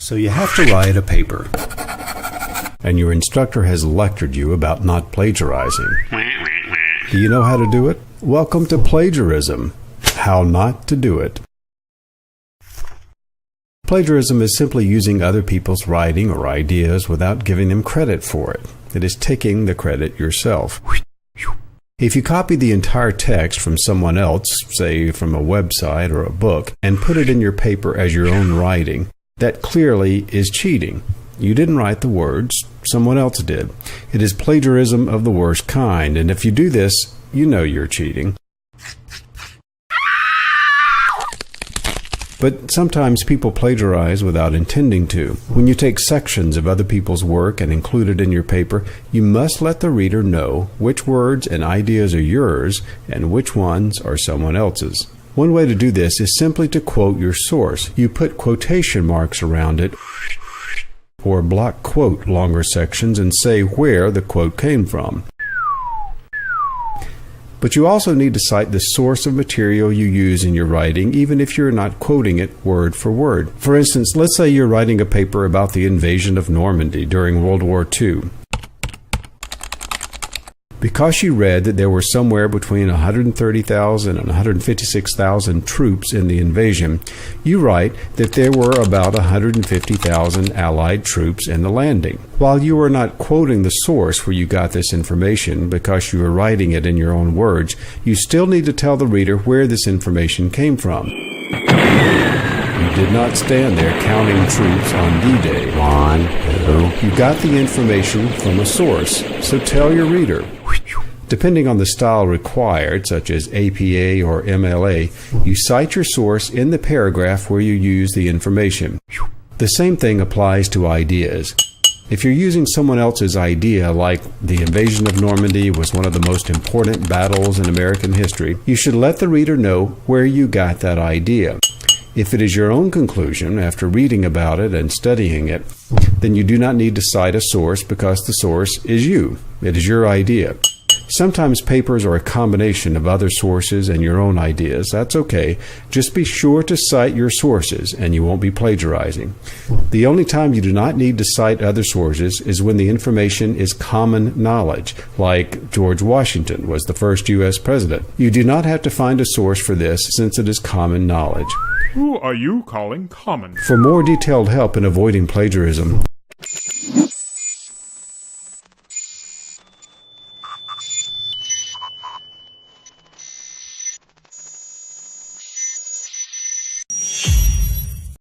So you have to write a paper, and your instructor has lectured you about not plagiarizing. Do you know how to do it? Welcome to plagiarism. How not to do it. Plagiarism is simply using other people's writing or ideas without giving them credit for it. It is taking the credit yourself. If you copy the entire text from someone else, say from a website or a book, and put it in your paper as your own writing, that clearly is cheating. You didn't write the words, someone else did. It is plagiarism of the worst kind, and if you do this, you know you're cheating. But sometimes people plagiarize without intending to. When you take sections of other people's work and include it in your paper, you must let the reader know which words and ideas are yours and which ones are someone else's. One way to do this is simply to quote your source. You put quotation marks around it or block quote longer sections and say where the quote came from. But you also need to cite the source of material you use in your writing, even if you're not quoting it word for word. For instance, let's say you're writing a paper about the invasion of Normandy during World War II. Because you read that there were somewhere between 130,000 and 156,000 troops in the invasion, you write that there were about 150,000 Allied troops in the landing. While you are not quoting the source where you got this information because you are writing it in your own words, you still need to tell the reader where this information came from. You did not stand there counting troops on D-Day. 1, 2. You got the information from a source, so tell your reader. Depending on the style required, such as APA or MLA, you cite your source in the paragraph where you use the information. The same thing applies to ideas. If you're using someone else's idea, like the invasion of Normandy was one of the most important battles in American history, you should let the reader know where you got that idea. If it is your own conclusion after reading about it and studying it, then you do not need to cite a source because the source is you. It is your idea. Sometimes papers are a combination of other sources and your own ideas. That's okay. Just be sure to cite your sources and you won't be plagiarizing. The only time you do not need to cite other sources is when the information is common knowledge, like George Washington was the first U.S. president. You do not have to find a source for this since it is common knowledge. Who are you calling common? For more detailed help in avoiding plagiarism,